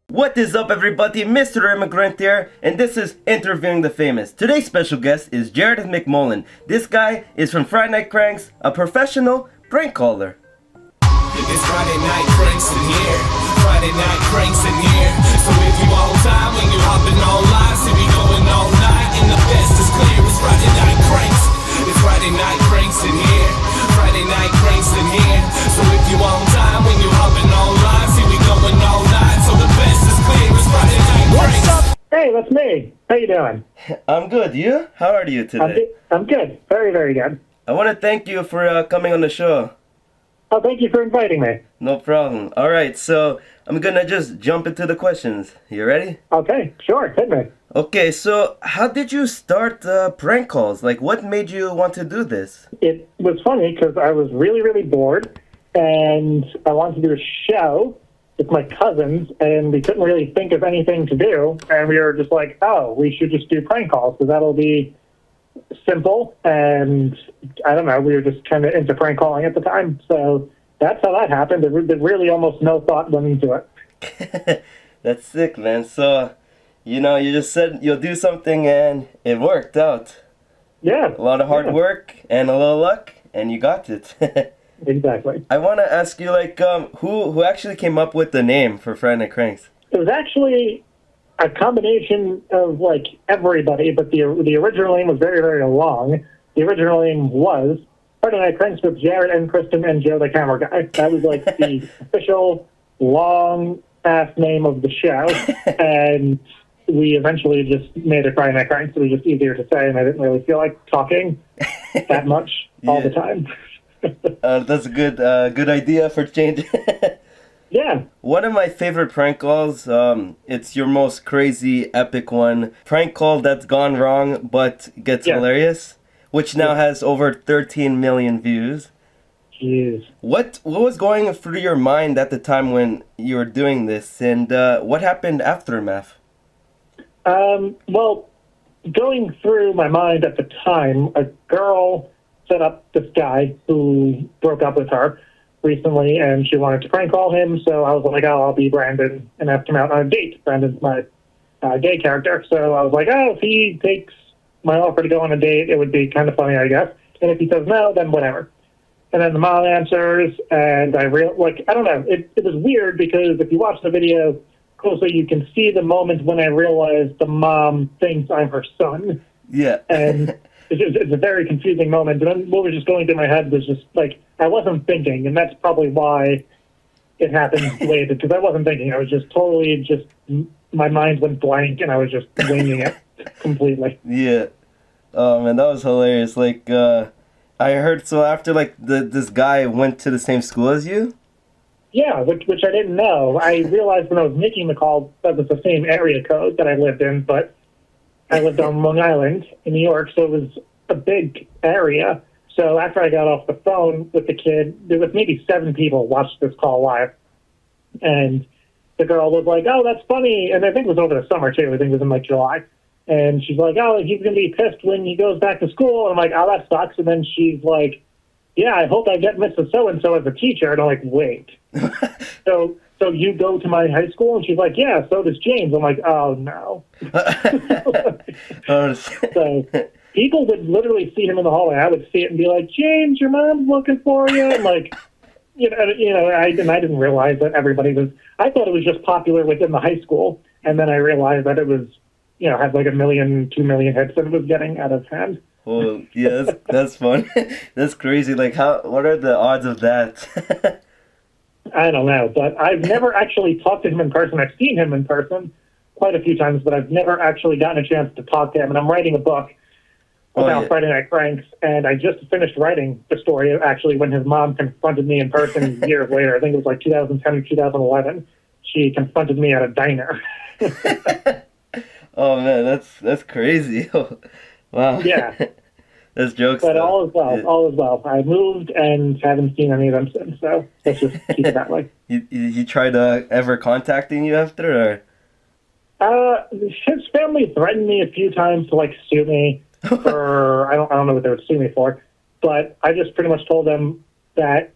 What is up, everybody? Mr. Immigrant here, and this is Interviewing the Famous. Today's special guest is Jared McMullen. This guy is from Friday Night Cranks, a professional prank caller. It's Friday Night Cranks in here. Friday Night Cranks in here. So if you on time when you hopping online, see me going all night, and the best is clear. It's Friday Night Cranks. It's Friday Night Cranks in here. Friday Night Cranks in here. So if you on time when you hopping online, see me going all night, so the best is clear. It's Friday Night Cranks. Hey, that's me. How you doing? I'm good. You? How are you today? I'm good. Very, very good. I want to thank you for coming on the show. Oh, thank you for inviting me. No problem. Alright, so I'm gonna just jump into the questions. You ready? Okay, sure. Hit me. Okay, so how did you start prank calls? Like, what made you want to do this? It was funny because I was really, really bored, and I wanted to do a show with my cousins, and we couldn't really think of anything to do, and we were just like, oh, we should just do prank calls, because that'll be simple, and I don't know, we were just kind of into prank calling at the time, so that's how that happened. There really almost no thought went into it. That's sick, man. So, you just said you'll do something and it worked out. Yeah. A lot of hard work and a little luck, and you got it. Exactly. I want to ask you, like, who actually came up with the name for Friday Night Cranks? It was actually a combination of, like, everybody, but the original name was very, very long. The original name was Friday Night Cranks with Jared and Kristen and Joe the camera guy. That was, like, the official long-ass name of the show, and we eventually just made it Friday Night Cranks. It was just easier to say, and I didn't really feel like talking that much all the time. That's a good idea for change. Yeah. One of my favorite prank calls, it's your most crazy, epic one. Prank call that's gone wrong, but gets hilarious, which now has over 13 million views. Jeez. What was going through your mind at the time when you were doing this, and what happened aftermath? Well, going through my mind at the time, a girl set up this guy who broke up with her recently, and she wanted to prank call him, so I was like, oh, I'll be Brandon and ask him out on a date. Brandon's my gay character, so I was like, oh, if he takes my offer to go on a date, it would be kind of funny, I guess, and if he says no, then whatever. And then the mom answers, and I don't know, it was weird, because if you watch the video closely, you can see the moment when I realized the mom thinks I'm her son. Yeah. And it's a very confusing moment. And then what was just going through my head was just, like, I wasn't thinking, and that's probably why it happened the way it did, because I wasn't thinking. I was just totally my mind went blank, and I was just winging it completely. Yeah. Oh, man, that was hilarious. Like, I heard, so after, like, this guy went to the same school as you? Yeah, which I didn't know. I realized when I was making the call that was the same area code that I lived in, but I lived on Long Island in New York, so it was a big area. So after I got off the phone with the kid, there was maybe 7 people watched this call live. And the girl was like, oh, that's funny. And I think it was over the summer, too. I think it was in, like, July. And she's like, oh, he's going to be pissed when he goes back to school. And I'm like, oh, that sucks. And then she's like, yeah, I hope I get Mrs. So-and-so as a teacher. And I'm like, wait. So you go to my high school? And she's like, yeah, so does James. I'm like, oh, no. So people would literally see him in the hallway. I would see it and be like, James, your mom's looking for you. And like, I didn't realize that I thought it was just popular within the high school. And then I realized that it was, had like 1 million, 2 million hits, and it was getting out of hand. Well, yeah, that's fun. That's crazy. Like, what are the odds of that? I don't know, but I've never actually talked to him in person. I've seen him in person quite a few times, but I've never actually gotten a chance to talk to him. And I'm writing a book about Friday Night Cranks, and I just finished writing the story, actually, when his mom confronted me in person years later. I think it was like 2010 or 2011. She confronted me at a diner. Oh, man, that's crazy. Wow. Yeah. That's jokes. But all is well. All is well. I moved and haven't seen any of them since, so let's just keep it that way. He tried ever contacting you after, or? His family threatened me a few times to, like, sue me for, I don't know what they would sue me for, but I just pretty much told them that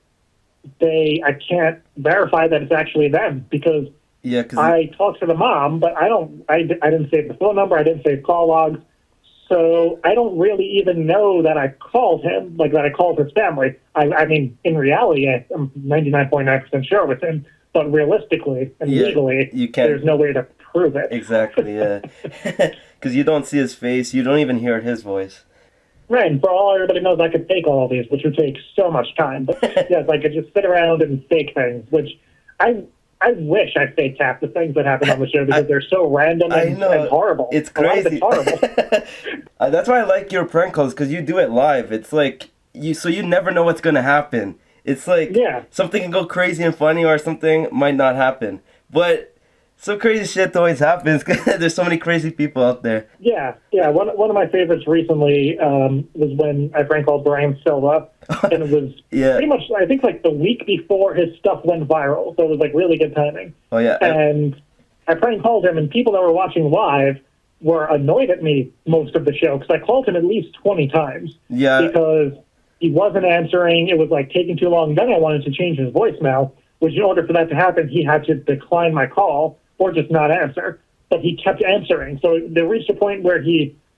I can't verify that it's actually them, because Yeah, because I talked to the mom, but I didn't save the phone number. I didn't save call logs. So I don't really even know that I called him, like that I called his family. I mean, in reality, I'm 99.9% sure with him, but realistically and legally, you can't. There's no way to prove it. Exactly, yeah. Because you don't see his face, you don't even hear his voice. Right, and for all everybody knows, I could fake all of these, which would take so much time. But yes, I could just sit around and fake things, which I wish I faked half the things that happen on the show because they're so random and horrible. It's crazy. It's horrible. That's why I like your prank calls, because you do it live. It's like, so you never know what's going to happen. It's like something can go crazy and funny or something might not happen. But so crazy shit always happens because there's so many crazy people out there. Yeah. One of my favorites recently was when I prank called Brian Silva, and it was pretty much, I think, like the week before his stuff went viral. So it was like really good timing. Oh, yeah. And I prank called him, and people that were watching live were annoyed at me most of the show because I called him at least 20 times. Yeah. Because he wasn't answering. It was like taking too long. Then I wanted to change his voicemail, which in order for that to happen, he had to decline my call or just not answer. But he kept answering. So there reached a point where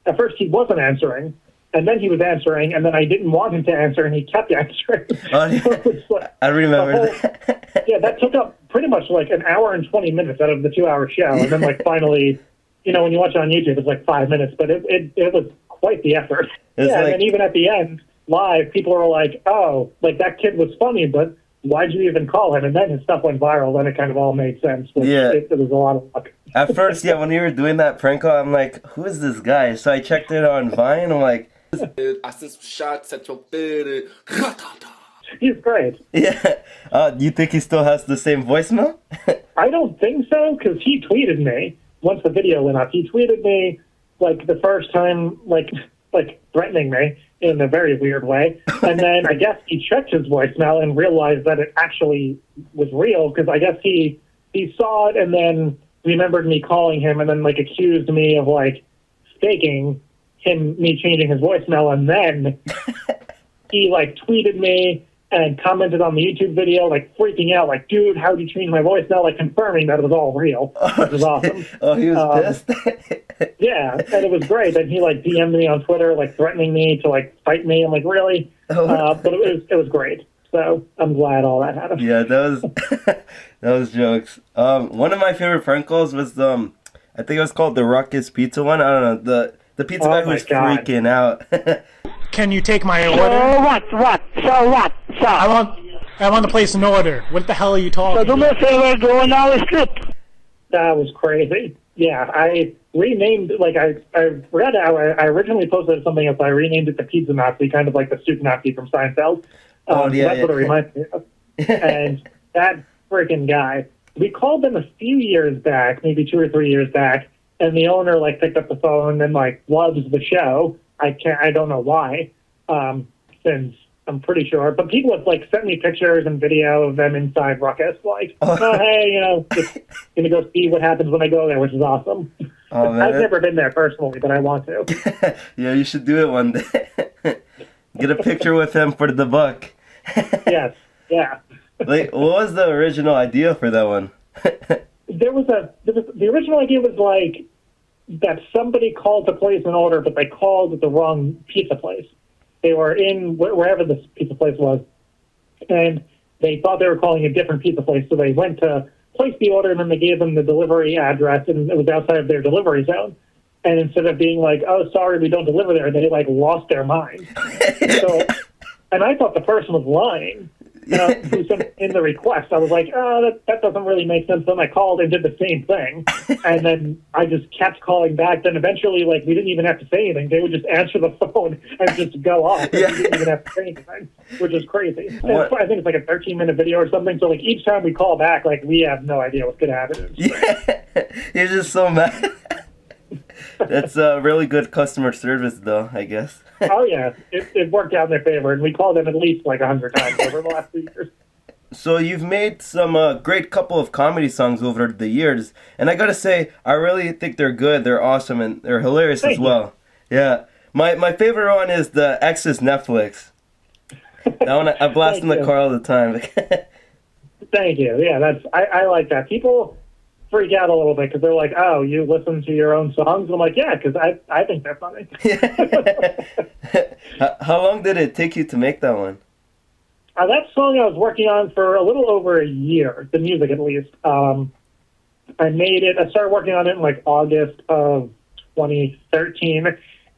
at first he wasn't answering, and then he was answering, and then I didn't want him to answer, and he kept answering. Oh, yeah. So I remember that. Yeah, that took up pretty much like an hour and 20 minutes out of the 2-hour show. And then like finally, when you watch it on YouTube, it's like 5 minutes, but it was quite the effort. And then even at the end, live, people were like, oh, like that kid was funny, but why'd you even call him? And then his stuff went viral, then it kind of all made sense. It was a lot of luck. At first, when you were doing that prank call, I'm like, who is this guy? So I checked it on Vine, I'm like, I sent some shots at your bed. He's great. Yeah. Do you think he still has the same voicemail? I don't think so, because he tweeted me. Once the video went up, he tweeted me, like, the first time, like threatening me in a very weird way. And then I guess he checked his voicemail and realized that it actually was real, because I guess he saw it and then remembered me calling him and then, like, accused me of, like, faking me changing his voicemail. And then he, like, tweeted me and commented on the YouTube video, like, freaking out, like, dude, how'd you change my voicemail? Like, confirming that it was all real, which was awesome. Oh, he was pissed? Yeah, and it was great. And he, like, DM'd me on Twitter, like, threatening me to, like, fight me. I'm like, really? But it was great. So I'm glad all that happened. Yeah, that was jokes. One of my favorite prank calls was, I think it was called the Ruckus Pizza one. I don't know, the pizza guy who was freaking out. Can you take my order? So what? So what? So I want to place an order. What the hell are you talking So do me a favor, go on our script. That was crazy. Yeah, I renamed, like, I forgot how I originally posted something else. I renamed it the Pizza Nazi, kind of like the Soup Nazi from Seinfeld. What it reminds me of. And that freaking guy, we called them a few years back, maybe 2 or 3 years back, and the owner, like, picked up the phone and, like, loves the show. I don't know why, since I'm pretty sure. But people have, like, sent me pictures and video of them inside Ruckus, like, oh, hey, just gonna go see what happens when I go there, which is awesome. Oh, man. I've never been there personally, but I want to. Yeah, you should do it one day. Get a picture with him for the buck. Yes, yeah. Like, what was the original idea for that one? The original idea was, like, that somebody called to place an order, but they called the wrong pizza place. They were in wherever this pizza place was, and they thought they were calling a different pizza place, so they went to place the order, and then they gave them the delivery address, and it was outside of their delivery zone. And instead of being like, oh, sorry, we don't deliver there, they, like, lost their mind. And I thought the person was lying. Who sent in the request. I was like, oh, that doesn't really make sense. Then I called and did the same thing. And then I just kept calling back. Then eventually, like, we didn't even have to say anything. They would just answer the phone and just go off. Yeah. We didn't even have to say anything, which is crazy. I think it's like a 13-minute video or something. So, like, each time we call back, like, we have no idea what's going to happen. Yeah. You're just so mad. That's really good customer service, though, I guess. Oh, yeah. It worked out in their favor, and we called them at least like 100 times over the last 2 years. So you've made some great couple of comedy songs over the years, and I gotta say, I really think they're good, they're awesome, and they're hilarious as well. Yeah. My favorite one is the Ex's Netflix. That one I blast in the car all the time. Thank you. Yeah, I like that. People freak out a little bit because they're like, "Oh, you listen to your own songs?" I'm like, "Yeah, because I think they're funny." How long did it take you to make that one? That song I was working on for a little over a year, the music at least. I made it. I started working on it in like August of 2013,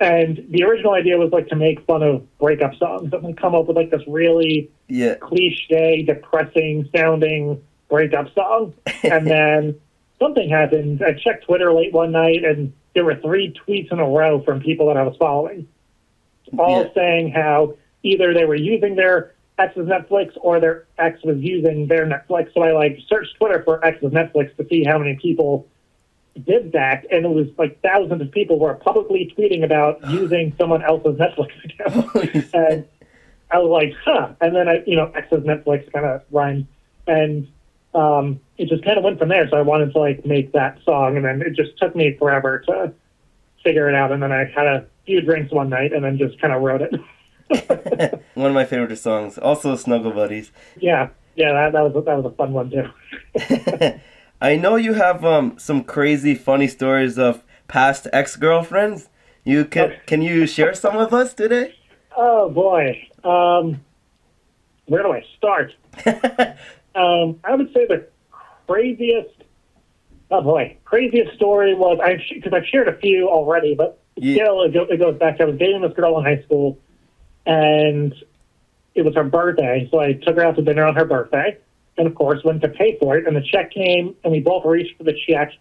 and the original idea was like to make fun of breakup songs and come up with like this really cliche, depressing sounding breakup song. And then something happened. I checked Twitter late one night, and there were 3 tweets in a row from people that I was following, all saying how either they were using their ex's Netflix or their ex was using their Netflix. So I like searched Twitter for ex's Netflix to see how many people did that, and it was like thousands of people were publicly tweeting about using someone else's Netflix account. And I was like, huh. And then ex's Netflix kind of rhymed, and it just kind of went from there. So I wanted to like make that song, and then it just took me forever to figure it out. And then I had a few drinks one night, and then just kind of wrote it. One of my favorite songs. Also Snuggle Buddies. Yeah, that was a fun one too. I know you have some crazy funny stories of past ex-girlfriends. Can you share some with us today? Oh boy. Where do I start? I would say the craziest story was, because I've shared a few already, but still it goes back to, I was dating this girl in high school, and it was her birthday, so I took her out to dinner on her birthday, and of course went to pay for it, and the check came, and we both reached for the check,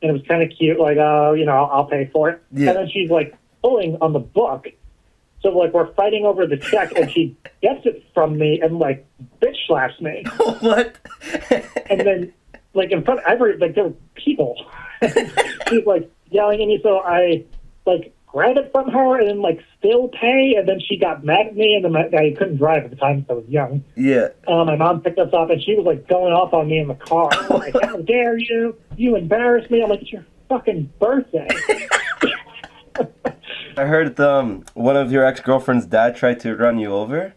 and it was kind of cute, like, I'll pay for it. Yeah. And then she's like pulling on the book, so like we're fighting over the check, and she gets it from me and like bitch slaps me. What? And then like in front of there were people. She's like yelling at me, so I like grab it from her and then like still pay, and then she got mad at me, and then I couldn't drive at the time, so I was young. Yeah. My mom picked us up, and she was like going off on me in the car. Like, how dare you? You embarrassed me. I'm like, it's your fucking birthday. I heard one of your ex-girlfriend's dad tried to run you over.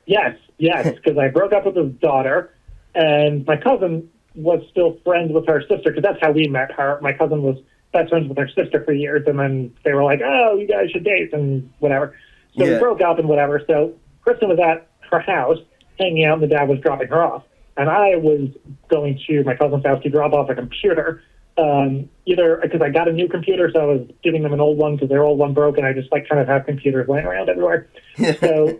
Yes, because I broke up with his daughter, and my cousin was still friends with her sister, because that's how we met her. My cousin was best friends with her sister for years, and then they were like, oh, you guys should date, and whatever. So we broke up and whatever. So Kristen was at her house, hanging out, and the dad was dropping her off. And I was going to my cousin's house to drop off a computer, either because I got a new computer, so I was giving them an old one because their old one broke, and I just like kind of have computers laying around everywhere. So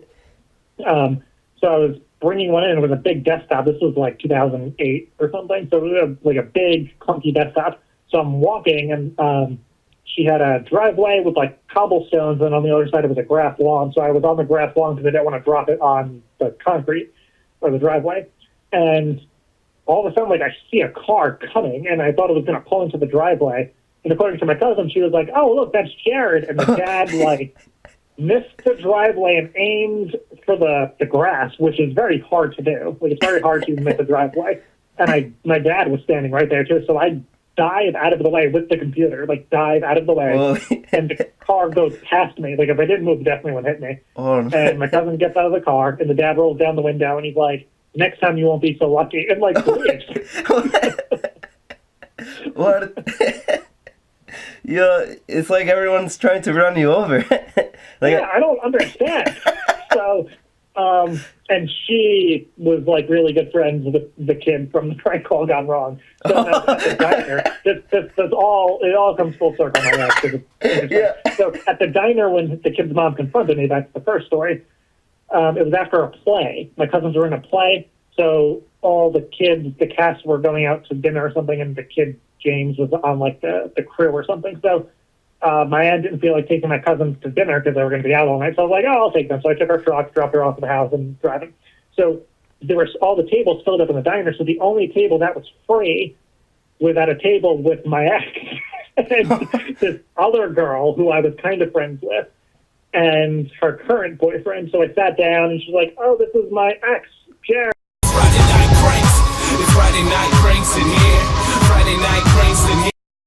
I was bringing one in. It was a big desktop. This was like 2008 or something. So it was like a big clunky desktop. So I'm walking, and she had a driveway with like cobblestones, and on the other side it was a grass lawn. So I was on the grass lawn because I didn't want to drop it on the concrete or the driveway. And all of a sudden, like, I see a car coming, and I thought it was going to pull into the driveway. And according to my cousin, she was like, oh, look, that's Jared. And the dad, like, missed the driveway and aimed for the grass, which is very hard to do. Like, it's very hard to miss a driveway. And my dad was standing right there, too. So I dive out of the way with the computer, like, dive out of the way. And the car goes past me. Like, if I didn't move, it definitely would hit me. Oh, no. And my cousin gets out of the car, and the dad rolls down the window, and he's like, next time you won't be so lucky. And like, what? Yeah, it's like everyone's trying to run you over. I don't understand. So, and she was like really good friends with the kid from the prank call gone wrong. So at the diner, it all comes full circle. My life. Yeah. So at the diner, when the kid's mom confronted me, that's the first story. It was after a play. My cousins were in a play, so all the kids, the cast were going out to dinner or something, and the kid, James, was on, like, the crew or something. So my aunt didn't feel like taking my cousins to dinner because they were going to be out all night. So I was like, oh, I'll take them. So I took her truck, dropped her off at the house, and driving. So there were all the tables filled up in the diner, so the only table that was free was at a table with my ex and this other girl who I was kind of friends with, and her current boyfriend. So I sat down, and she's like, oh, this is my ex, Jared. Friday night cranks. It's Friday night cranks in here. Friday night cranks in here.